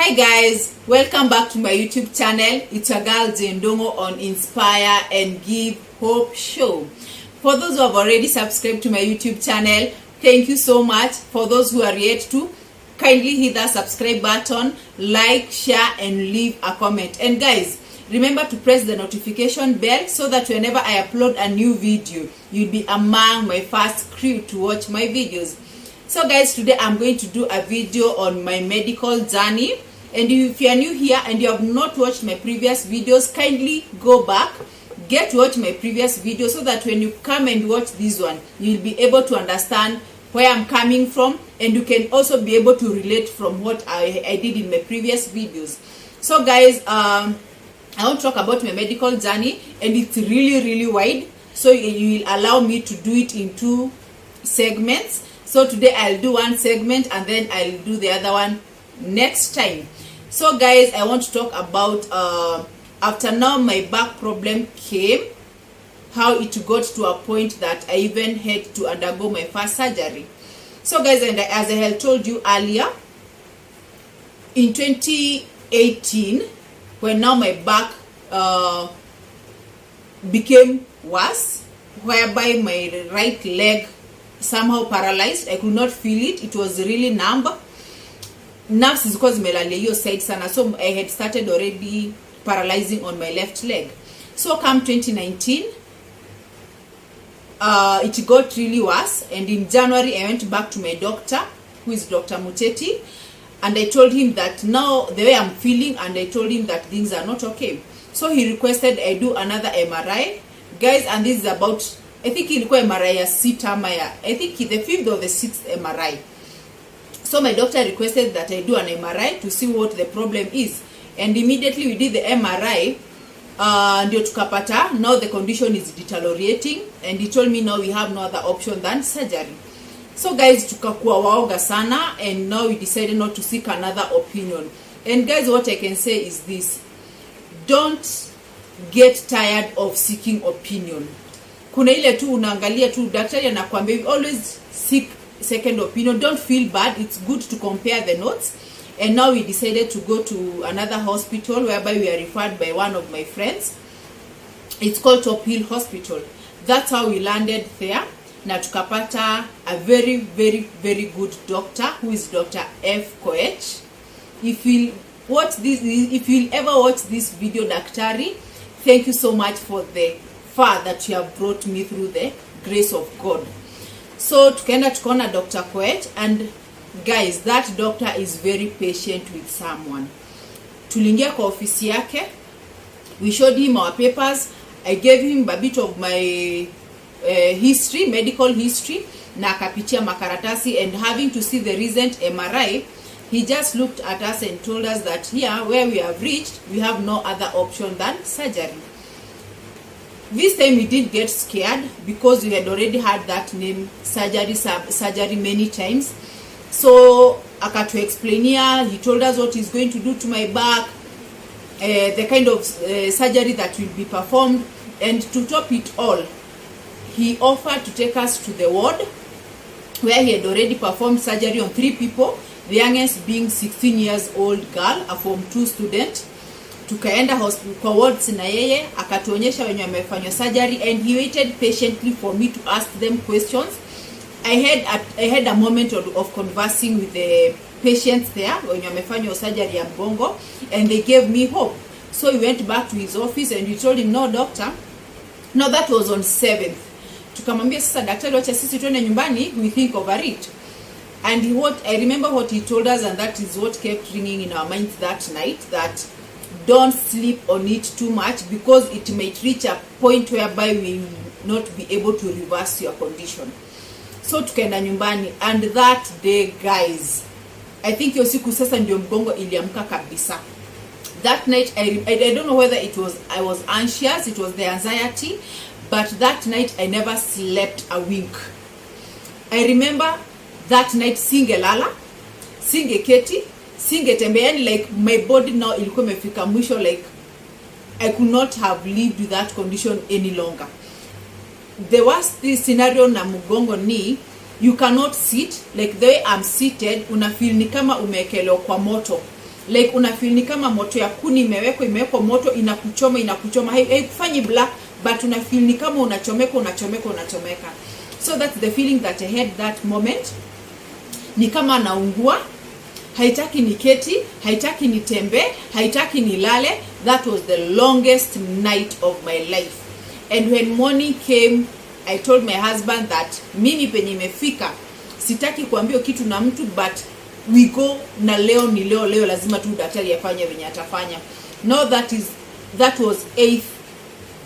Hi guys, welcome back to my YouTube channel. It's your girl Ndungu on Inspire and Give Hope Show. For those who have already subscribed to my YouTube channel, thank you so much. For those who are yet to, kindly hit that subscribe button, like, share and leave a comment. And guys, remember to press the notification bell so that whenever I upload a new video, you'll be among my first crew to watch my videos. So guys, today I'm going to do a video on my medical journey. And if you are new here and you have not watched my previous videos, kindly go back, get to watch my previous video so that when you come and watch this one, you'll be able to understand where I'm coming from, and you can also be able to relate from what I did in my previous videos. So guys, I want to talk about my medical journey, and it's really wide, so you will allow me to do it in 2 segments. So today I'll do 1 segment and then I'll do the other one next time. So guys, I want to talk about after now my back problem came, how it got to a point that I even had to undergo my first surgery. So guys, and as I had told you earlier, in 2018, when now my back became worse, whereby my right leg somehow paralyzed. I could not feel it. It was really numb. Nerves is because melalia hiyo side sana, so I had started already paralyzing on my left leg. So come 2019, it got really worse, and in January I went back to my doctor, who is Dr. Muteti, and I told him that now the way I'm feeling, and I told him that things are not okay. So he requested I do another MRI, guys, and this is about, I think ilikuwa MRI ya 6 ama ya, I think the 5th or the 6th MRI. So my doctor requested that I do an MRI to see what the problem is, and immediately we did the MRI. Ndio tukapata now the condition is deteriorating, and he told me now we have no other option than surgery. So guys, tukakuwa waoga sana, and now we decided not to seek another opinion. And guys, what I can say is this: don't get tired of seeking opinion. Kuna ile tu unaangalia tu daktari anakuambia, always seek second opinion. Don't feel bad, it's good to compare the notes. And now we decided to go to another hospital, whereby we are referred by one of my friends. It's called Top Hill Hospital. That's how we landed there. Na tukapata a very good doctor, who is Dr. F. Koech. If you'll ever watch this video, Daktari, thank you so much for the far that you have brought me through the grace of God. So tukaenda tukaona Dr. Koech, and guys, that doctor is very patient with someone. Tuliingia kwa ofisi yake, we showed him our papers, I gave him a bit of my history, medical history, na akapitia makaratasi, and having to see the recent MRI, he just looked at us and told us that here where we have reached, we have no other option than surgery. This time we didn't get scared because we had already had that name, surgery many times. So akatu explain here, he told us what he's going to do to my back, the kind of surgery that will be performed, and to top it all, he offered to take us to the ward where he had already performed surgery on 3 people, the youngest being 16 years old girl, a Form 2 student. Tukaenda hospital kwa wards na yeye, akatuonyesha wenye wamefanywa surgery, and he waited patiently for me to ask them questions. I had a moment of conversing with the patients there when wamefanywa surgery ya mgongo, and they gave me hope. So we went back to his office and we told him, no doctor, no, that was on 7th. Tukamwambia sasa daktari, wacha sisi tuende nyumbani, we think over it. And I remember what he told us, and that is what kept ringing in our minds that night, that don't sleep on it too much, because it might reach a point whereby we will not be able to reverse your condition. So tukaenda nyumbani, and that day guys, I think hiyo siku sasa ndio mgongo iliamka kabisa. That night I don't know whether I was anxious, it was the anxiety, but that night I never slept a wink. I remember that night singelala, singeketi, singetembea, like my body now ilikuwa imefika mwisho, like I could not have lived with that condition any longer. The worst scenario na mgongo ni you cannot sit, like the way I'm seated, una feel ni kama umekelewa kwa moto. like una feel ni kama moto ya kuni imewekwa moto, inakuchoma, haikufanyi black, but una feel ni kama unachomeka. So that's the feeling that I had that moment. Ni kama naungua, haitaki niketi, haitaki nitembe, haitaki nilale. That was the longest night of my life. And when morning came, I told my husband that mimi penye nimefika, sitaki kuambia kitu na mtu, but we go na leo ni leo lazima tu daktari afanye venye atafanya. No, that was 8th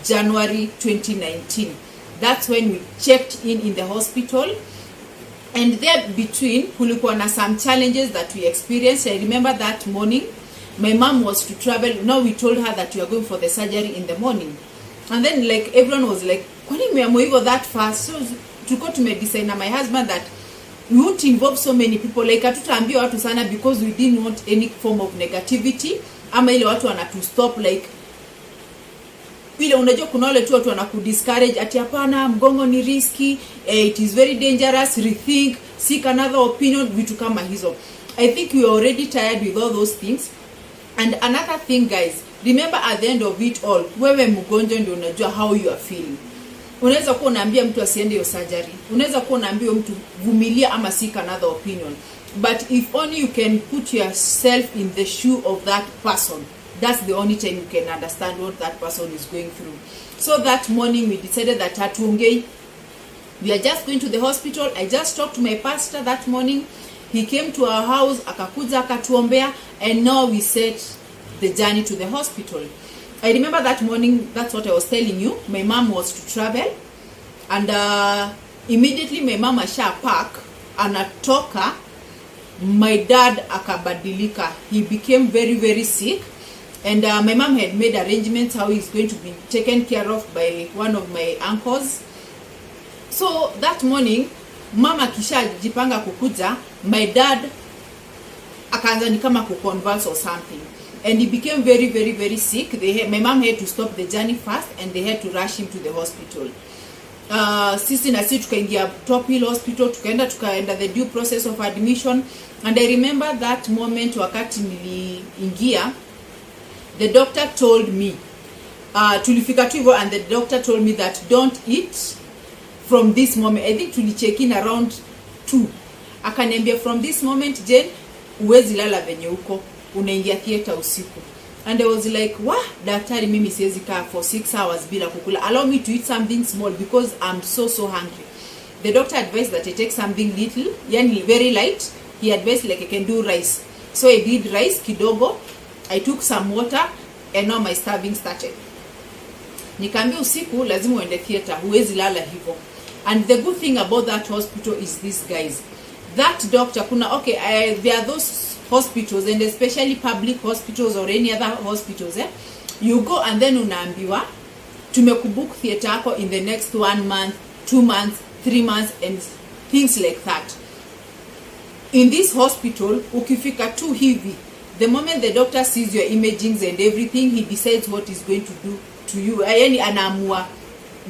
January 2019. That's when we checked in the hospital. And there between, kulikuwa na some challenges that we experienced. I remember that morning, my mom was to travel. Now we told her that we are going for the surgery in the morning. And then like everyone was like, kwani umeamua hivyo that fast? So tulikuwa tumedecide na my husband that we won't involve so many people. Like hatutaambia watu sana because we didn't want any form of negativity. Ama ile watu wanatustop like ile unajua kuna wale tu watu wanakudiscourage ati hapana, mgongo ni risky, it is very dangerous, rethink, seek another opinion, vitu kama hizo. I think we are already tired with all those things. And another thing guys, remember at the end of it all, wewe mgonjwa ndio unajua how you are feeling. Unaweza kuwa unaambia mtu asiende hiyo surgery, unaweza kuwa unaambia mtu vumilia ama seek another opinion, but if only you can put yourself in the shoe of that person, that's the only time you can understand what that person is going through. So that morning we decided that hatuongei, we are just going to the hospital. I just talked to my pastor that morning. He came to our house, akakuja akatuombea, and now we set the journey to the hospital. I remember that morning, that's what I was telling you, my mom was to travel, and immediately my mom asha pack, anatoka, my dad akabadilika. He became very, very sick. And my mom had made arrangements how he's going to be taken care of by one of my uncles. So that morning, mama kisha jipanga kukuja, my dad akaanza ni kama kuconvulse or something. And he became very, very, very sick. My mom had to stop the journey fast and they had to rush him to the hospital. Sisi na sisi tukaingia Top Hill Hospital, tukaenda the due process of admission. And I remember that moment wakati niliingia, the doctor told me, tulifika tu hivyo, and the doctor told me that don't eat from this moment. I think tulicheck in around 2. Akaniambia from this moment Jane, uwezi lala venye uko, unaingia theater usiku. And I was like, wah, daktari mimi siwezi kaa for 6 hours bila kukula. Allow me to eat something small because I'm so hungry. The doctor advised that I take something little, yani very light. He advised like I can do rice. So I did rice kidogo. I took some water and now my starving started. Nikaambia usiku lazima uende theater, huwezi lala hivyo. And the good thing about that hospital is this guys. That doctor there are those hospitals, and especially public hospitals or any other hospitals, you go and then unaambiwa tumekubook theater yako in the next 1 month, 2 months, 3 months and things like that. In this hospital ukifika tu hivi, the moment the doctor sees your imagings and everything, he decides what he's going to do to you. Yani anaamua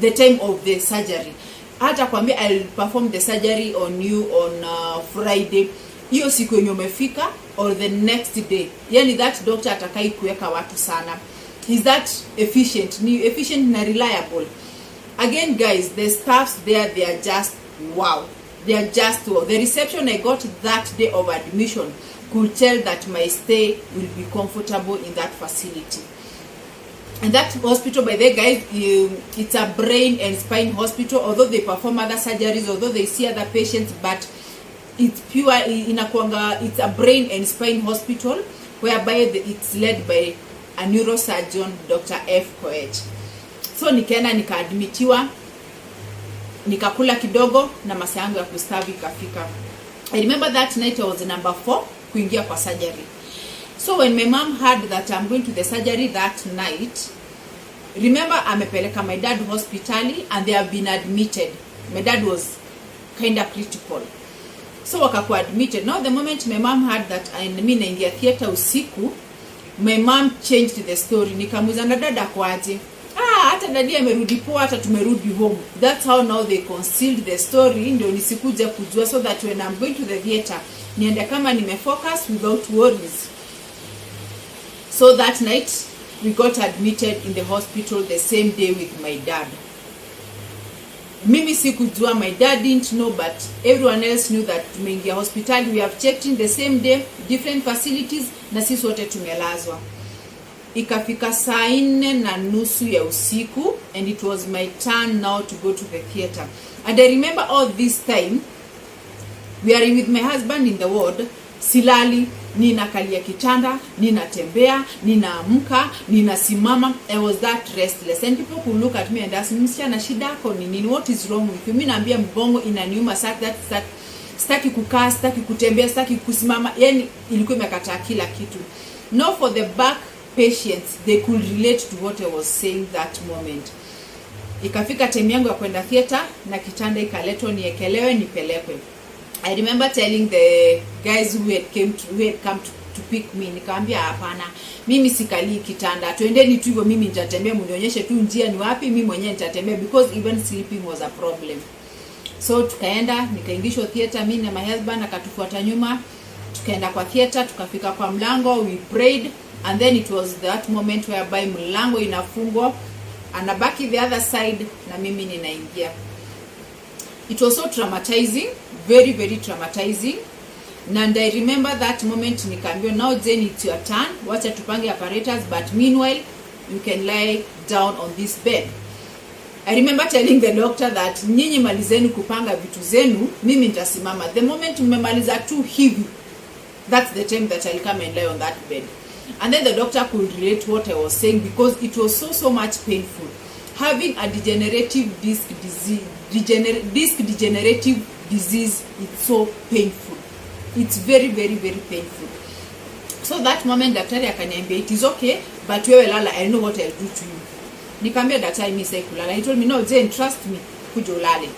the time of the surgery. Hata kwambia I'll perform the surgery on you on Friday. Hiyo siku yenye umefika or the next day. Yani that doctor atakai kuweka watu sana. He's that efficient na reliable. Again guys, the staffs there, they are just wow. They are just wow. The reception I got that day of admission could tell that my stay will be comfortable in that facility. And that hospital, by the way guys, it's a brain and spine hospital. Although they perform other surgeries, although they see other patients, but it's pure it's a brain and spine hospital whereby it's led by a neurosurgeon, Dr. F. Koech. So nikaenda nikaadmitiwa, nikakula kidogo na masaa yangu ya kustavi kafika. I remember that night I was number 4 kuingia kwa surgery. So when my mom heard that I'm going to the surgery that night, remember amepeleka my dad hospitali and they have been admitted. My dad was kind of critical. So wakakuwa admitted. Now the moment my mom heard that mimi naingia theater usiku, my mom changed the story. Nikamuuliza na dada kwaje? Hata dadi amerudi poa, hata tumerudi home. That's how now they concealed the story, ndio nisikuja kujua, so that when I'm going to the theater niende kama nimefocus without worries. So that night we got admitted in the hospital the same day with my dad. Mimi sikujua, my dad didn't know, but everyone else knew that tumeingia hospital. We have checked in the same day, different facilities, na sisi wote tumelazwa. Ikafika saa 4:30 ya usiku, and it was my turn now to go to the theater. And I remember all this time we are with my husband in the ward. Silali, ninakalia kitanda, ninatembea, ninaamka, ninasimama. I was that restless, and people could look at me and ask me, msichana, shida yako ni nini? What is wrong with you? Mimi naambia mgongo inaniuma, sitaki kukaa, sitaki kutembea, sitaki kusimama. Yani ilikuwa imekataa kila kitu. Now for the back patients, they could relate to what I was saying that moment. Ikafika time yangu ya kwenda theater, na kitanda ikaletwa niekelewe nipelekwe. I remember telling the guys who had come to pick me, nikaambia hapana, mimi sikali kitanda, twendeni tu hivyo, mimi nitatembea, mnionyeshe tu njia ni wapi, mimi mwenyewe nitatembea, because even sleeping was a problem. So tukaenda, nikaingishwa theater, mimi na my husband akatufuata nyuma, tukaenda kwa theater, tukafika kwa mlango, we prayed, and then it was that moment whereby mlango inafungwa, anabaki the other side na mimi ninaingia. It was so traumatizing, very very traumatizing. And I remember that moment nikaambiwa, now Jane, it's your turn, wacha tupange apparatus, but meanwhile you can lie down on this bed. I remember telling the doctor that nyinyi malizeni kupanga vitu zenu, mimi nitasimama. The moment mmemaliza tu hivi, that's the time that I'll come and lie on that bed. And then the doctor could relate what I was saying, because it was so much painful. Having a degenerative disc degenerative disease, it's so painful. It's very very very painful. So that moment daktari akaniambia, it is okay, but wewe lala, I know what I'll do to you. Nikamwambia daktari, mimi sasa kulala. He told me, no Jane, trust me, kuja ulale.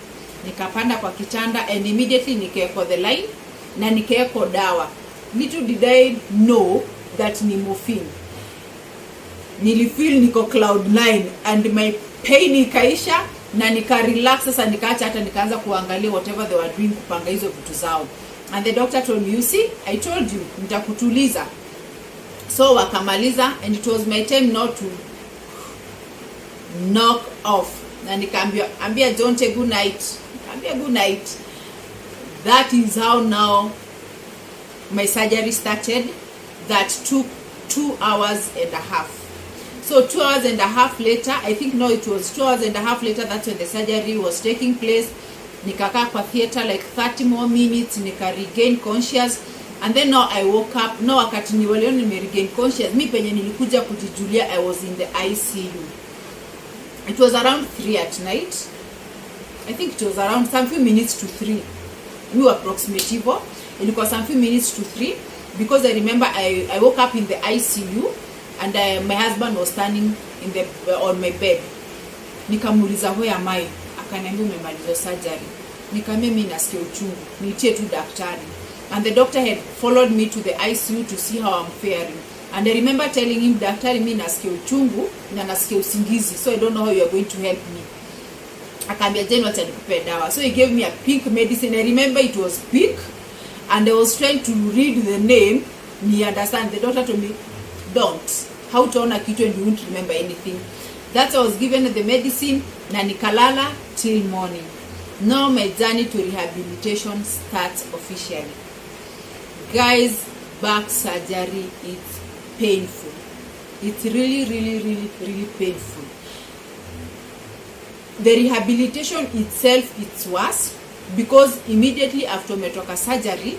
Nikapanda kwa kitanda, and immediately nikaeko the line na nikaeko dawa. Little did I know that ni morphine. Nilifeel niko cloud 9, and my pain ikaisha, na nika relax. Sasa nikaacha hata nikaanza kuangalia whatever they were doing kupanga hizo vitu zao. And the doctor told me, you see, I told you, nitakutuliza. So wakamaliza, and it was my time now to knock off. Na nikaambia don't take good night. Ambia good night. That is how now my surgery started. That took 2 hours and a half. So 2 hours and a half later, I think no, it was 2 hours and a half later, that's when the surgery was taking place. Nikakaa kwa theater like 30 more minutes, nika regain conscious, and then now I woke up. No, wakati niwaliona nime regain conscious, mi penye nilikuja kujijulia, I was in the ICU. It was around 3 at night. I think it was around some few minutes to 3. We approximately, ilikuwa some few minutes to 3, because I remember I woke up in the ICU, and my husband was standing in the on my bed. Nikamuuliza, where am I? Akaniambia, umemaliza surgery. Nikamwambia, mimi nasikia uchungu, niitie tu daktari. And the doctor had followed me to the ICU to see how I'm faring. And I remember telling him, daktari, mimi nasikia uchungu na nasikia usingizi, so I don't know how you are going to help me. Akaniambia, Jane, wacha nikupe dawa. So he gave me a pink medicine. I remember it was pink, and I was trying to read the name. Ni understand. The doctor told me, don't. How to utaona kitu and you won't remember anything. That I was given the medicine, na nikalala till morning. Now my journey to rehabilitation starts officially. Guys, back surgery is painful. It's really really really really painful. The rehabilitation itself, it's worse, because immediately after umetoka surgery,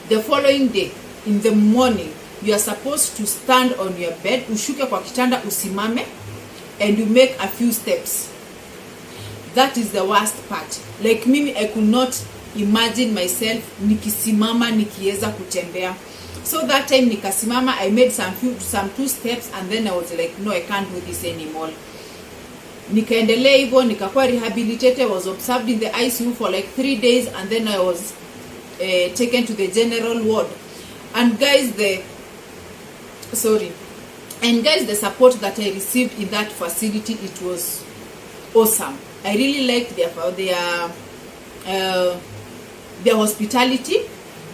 the following day in the morning, you are supposed to stand on your bed, ushuke kwa kitanda, usimame, and you make a few steps. That is the worst part. Like mimi, I could not imagine myself nikisimama nikiweza kutembea. So that time nikasimama, I made some 2 steps, and then I was like, no, I can't do this anymore. Nikaendelea hivyo, nikakuwa rehabilitated. I was observed in the ICU for like 3 days, and then I was taken to the general ward. And guys, the support that I received in that facility, it was awesome. I really liked their hospitality,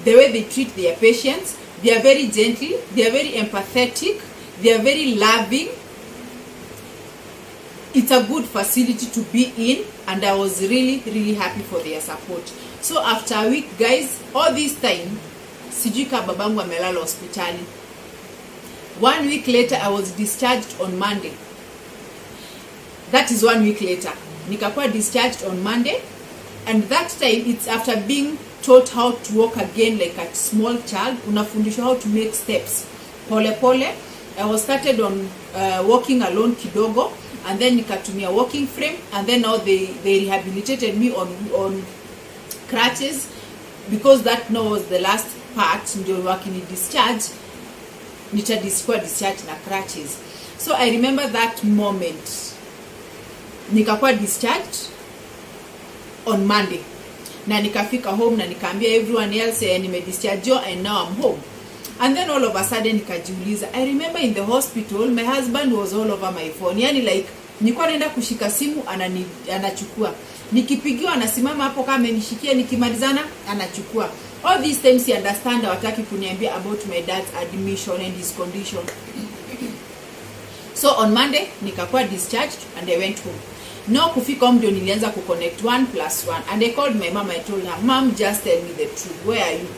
the way they treat their patients, They are very gentle, they are very empathetic, they are very loving. It's a good facility to be in, and I was really happy for their support. So after a week, guys, all this time sijui kama babangu amelala hospitali. 1 week later I was discharged on Monday. That is 1 week later. Nikakuwa discharged on Monday, and that time it's after being taught how to walk again like a small child. Unafundishwa how to make steps pole pole. I was started on walking alone kidogo, and then nikatumia walking frame, and then now they rehabilitated me on crutches, because that now was the last part. Ndio wakini discharge, nitadiskuwa discharge na crutches. So I remember that moment. Nikakuwa discharged on Monday, na nikafika home na nikaambia everyone else nimedischarge and now I'm home. And then all of a sudden nikajiuliza, I remember in the hospital my husband was all over my phone. Yani like nilikuwa naenda kushika simu anachukua, nikipigiwa anasimama hapo kama amenishikia, nikimalizana anachukua. All these times he understand hawataki kuniambia about my dad's admission and his condition. So on Monday nikakuwa discharged and I went home. No, kufika home ndio nilianza kuconnect 1+1, and I called my mom. I told her, Mom, just tell me the truth, where are you?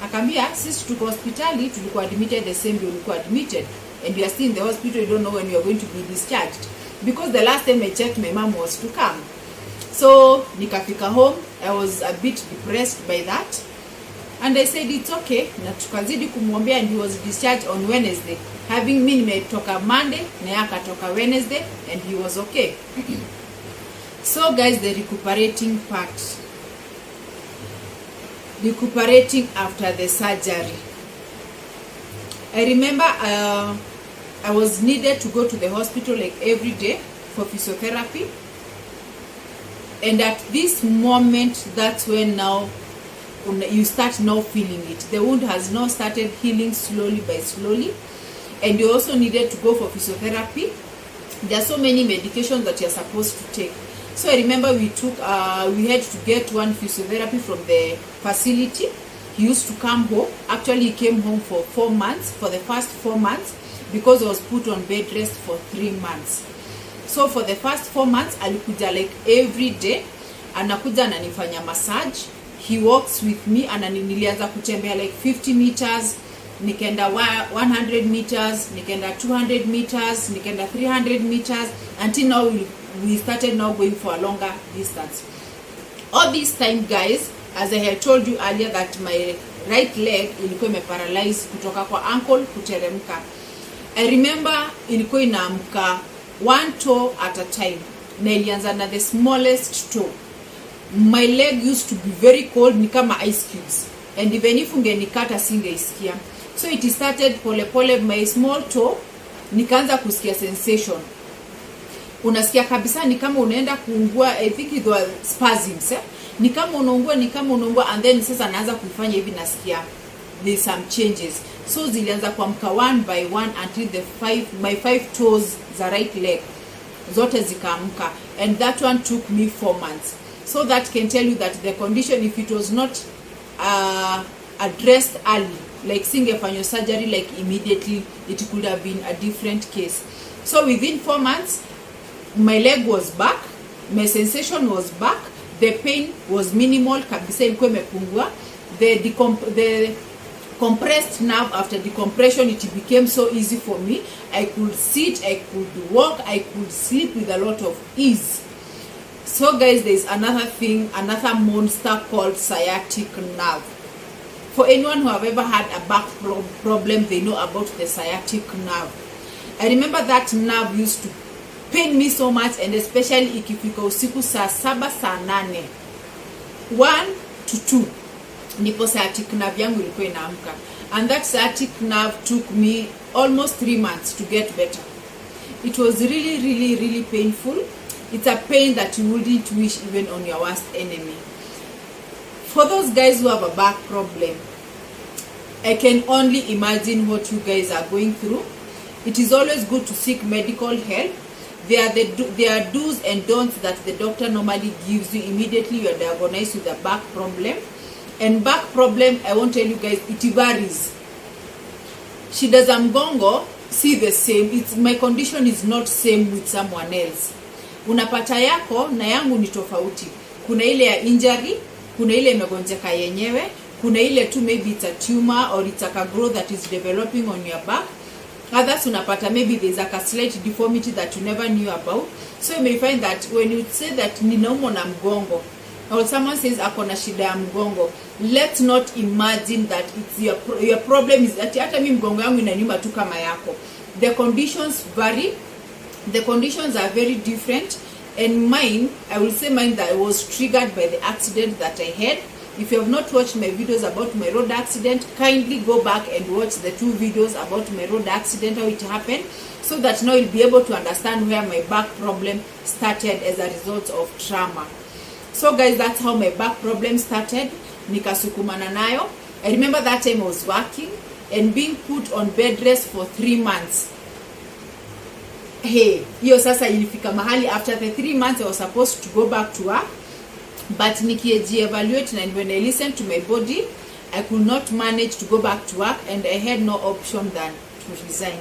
Akambia, sisi tuko hospitali, tulikuwa admitted the same day ulikuwa admitted, and you are still in the hospital, you don't know when you are going to be discharged, because the last time I checked my mom was to come. So nikafika home, I was a bit depressed by that, and I said it's okay, na tukazidi kumwombea, and he was discharged on Wednesday, having me nimetoka Monday na yeye akatoka Wednesday, and he was okay. So guys, the recuperating part, recuperating after the surgery. I remember I was needed to go to the hospital like every day for physiotherapy, and at this moment, that's when now you start now feeling it. The wound has now started healing slowly by slowly, and you also needed to go for physiotherapy. There are so many medications that you're supposed to take. So I remember we had to get one physiotherapy from the facility. He used to come home. Actually, he came home for 4 months, for the first 4 months, because I was put on bed rest for 3 months. So for the first 4 months, alikuja like every day. Anakuja ananifanya massage. He walks with me, and nilianza kutembea like 50 meters, nikaenda 100 meters, nikaenda 200 meters, nikaenda 300 meters, until now we started now going for a longer distance. All this time, guys, as I had told you earlier, that my right leg ilikuwa imeparalyzed kutoka kwa ankle kuteremka. I remember ilikuwa inaamka 1 toe at a time, na ilianza na the smallest toe. My leg used to be very cold, ni kama ice cubes, and even if ungenikata singeisikia. So it started pole pole, my small toe nikaanza kusikia sensation. Unasikia kabisa ni kama unaenda kuungua. I think it was spasms, ni kama unaungua, and then sasa naanza kufanya hivi, nasikia there's some changes. So zilianza kuamka 1 by 1 until my 5 toes za right leg zote zikaamka, and that one took me 4 months. So that can tell you that the condition, if it was not addressed early, like singefanya surgery like immediately, it could have been a different case. So within 4 months, my leg was back, my sensation was back, the pain was minimal kabisa, ilikuwa imepungua. The compressed nerve, after decompression, it became so easy for me. I could sit, I could walk, I could sleep with a lot of ease. So guys, there's another thing, another monster called sciatic nerve. For anyone who have ever had a back problem, they know about the sciatic nerve. I remember that nerve used to pain me so much, and especially ikifika usiku saa 7 saa 8, 1 to 2, ndipo sciatic nerve yangu ilikuwa inaamka, and that sciatic nerve took me almost 3 months to get better. It was really painful. It's a pain that you wouldn't wish even on your worst enemy. For those guys who have a back problem, I can only imagine what you guys are going through. It is always good to seek medical help. There are do's and don'ts that the doctor normally gives you immediately you are diagnosed with a back problem. And back problem, I won't tell you guys, it varies. shida za mgongo si the same. My condition is not same with someone else. Unapata yako na yangu ni tofauti. Kuna ile ya injury, kuna ile imegonjeka yenyewe, kuna ile tu maybe it's a tumor or it's a growth that is developing on your back. Others unapata maybe there's a slight deformity that you never knew about. So you may find that when you say that ninaumwa na mgongo, or someone says akona shida ya mgongo, let's not imagine that it's your problem is that hata mimi mgongo yangu inaniuma tu kama yako. The conditions vary. The conditions are very different. And mine, I will say mine, that was triggered by the accident that I had. If you have not watched my videos about my road accident, kindly go back and watch the 2 videos about my road accident, how it happened, so that now you'll be able to understand where my back problem started as a result of trauma. So guys, that's how my back problem started. Nikasukumana nayo. I remember that time I was working and being put on bed rest for 3 months. Hey, hiyo sasa ilifika mahali after the 3 months I was supposed to go back to work, but evaluate, and when I listened to my body, I could not manage to go back to work, and I had no option than to resign.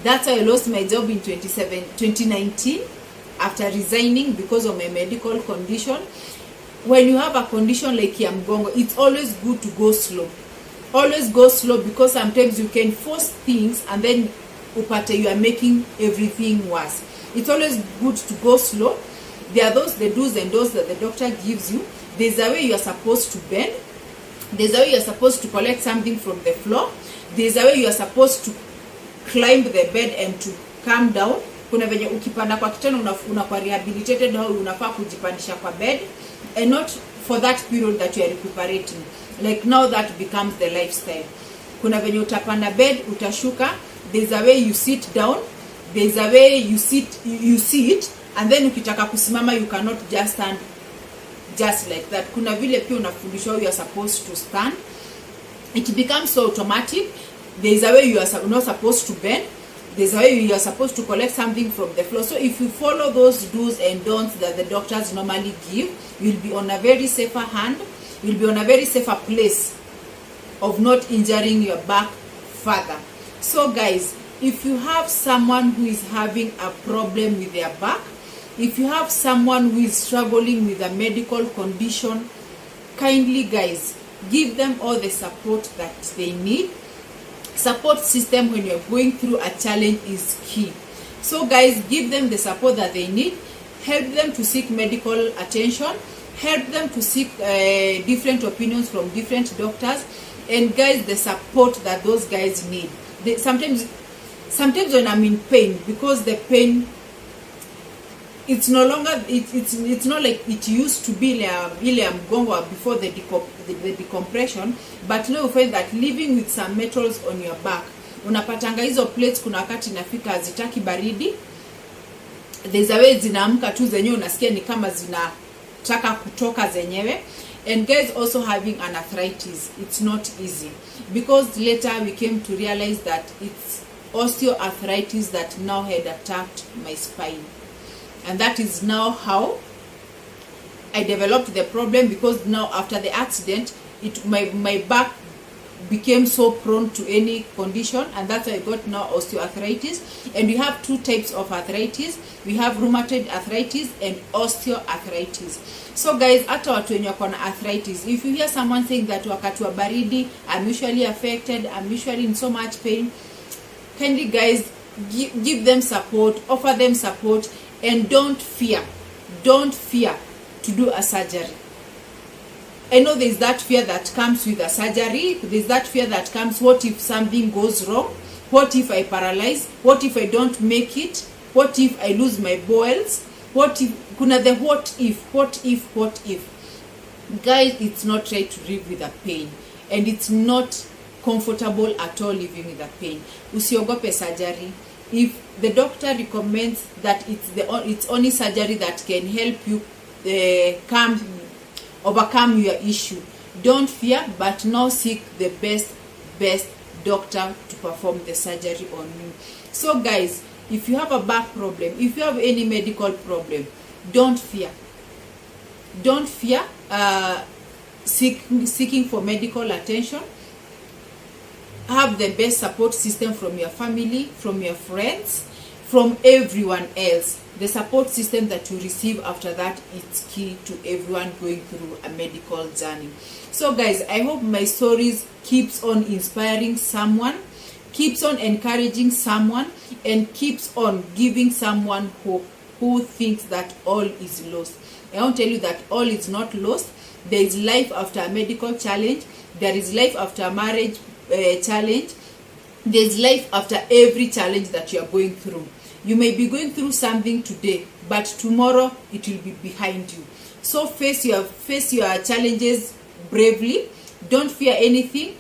That's why I lost my job in 2019 after resigning because of my medical condition. When you have a condition like ya mgongo, it's always good to go slow. Always go slow, because sometimes you can force things and then upate you are making everything worse. It's always good to go slow. There are the do's and don'ts that the doctor gives you. There's a way you are supposed to bend. There's a way you are supposed to collect something from the floor. There's a way you are supposed to climb the bed and to come down. Kuna venye ukipanda kwa kitanda unakuwa rehabilitated, how unafaa kujipandisha kwa bed, and not for that period that you are recuperating. Like now that becomes the lifestyle. Kuna venye utapanda bed, utashuka. There's a way you sit down. There's a way you sit, and then ukitaka kusimama you cannot just stand just like that. Kuna vile pia unafundishwa you are supposed to stand. It becomes so automatic. There's a way you are not supposed to bend. There's a way you are supposed to collect something from the floor. So if you follow those do's and don'ts that the doctors normally give, you'll be on a very safer hand. You'll be on a very safer place of not injuring your back further. So guys, if you have someone who is having a problem with their back, if you have someone who is struggling with a medical condition, kindly guys, give them all the support that they need. Support system when you're going through a challenge is key. So guys, give them the support that they need. Help them to seek medical attention. Help them to seek different opinions from different doctors. And guys, the support that those guys need. Sometimes when I'm in pain, because the pain, it's no longer, it's not like it used to be before the decompression, but now you find that living with some metals on your back, unapatanga hizo plates kuna wakati inafika hazitaki baridi. There's a way zinaamka tu zenyewe unasikia ni kama zinataka kutoka zenyewe. And guys, also having an arthritis, it's not easy, because later we came to realize that it's osteoarthritis that now had attacked my spine. And that is now how I developed the problem, because now after the accident, my back became so prone to any condition, and that's why I got now osteoarthritis. And we have 2 types of arthritis. We have rheumatoid arthritis and osteoarthritis. So guys, hata watu wenye wako na arthritis, if you hear someone saying that wakati wa baridi, I'm usually affected, I'm usually in so much pain, kindly guys, give them support, offer them support, and don't fear to do a surgery. I know there's that fear that comes with a surgery. There's that fear that comes, what if something goes wrong? What if I paralyze? What if I don't make it? What if I lose my bowels? What if, kuna the what if. Guys, it's not right to live with a pain, and it's not comfortable at all living with a pain. Usiogope surgery. If the doctor recommends that it's only surgery that can help you overcome your issue, don't fear, but now seek the best doctor to perform the surgery on you. So guys, if you have a back problem, if you have any medical problem, don't fear. Seeking for medical attention. have the best support system from your family, from your friends, from everyone else. The support system that you receive after that is key to everyone going through a medical journey. So guys, I hope my stories keeps on inspiring someone, keeps on encouraging someone, and keeps on giving someone hope who thinks that all is lost. I want to tell you that all is not lost. There is life after a medical challenge. There is life after a marriage challenge. There is life after every challenge that you are going through. You may be going through something today, but tomorrow it will be behind you. So face your challenges bravely. Don't fear anything.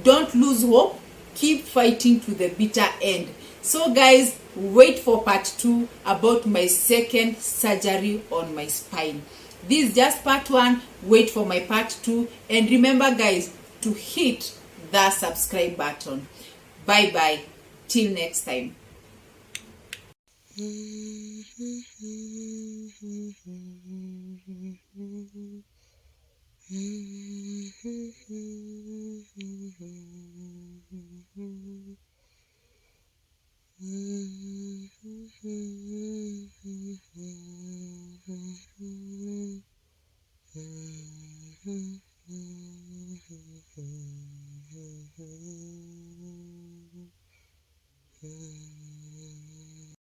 Don't lose hope. Keep fighting to the bitter end. So guys, wait for part 2 about my second surgery on my spine. This is just part 1. Wait for my part 2. And remember guys, to hit the subscribe button. Bye bye. Till next time.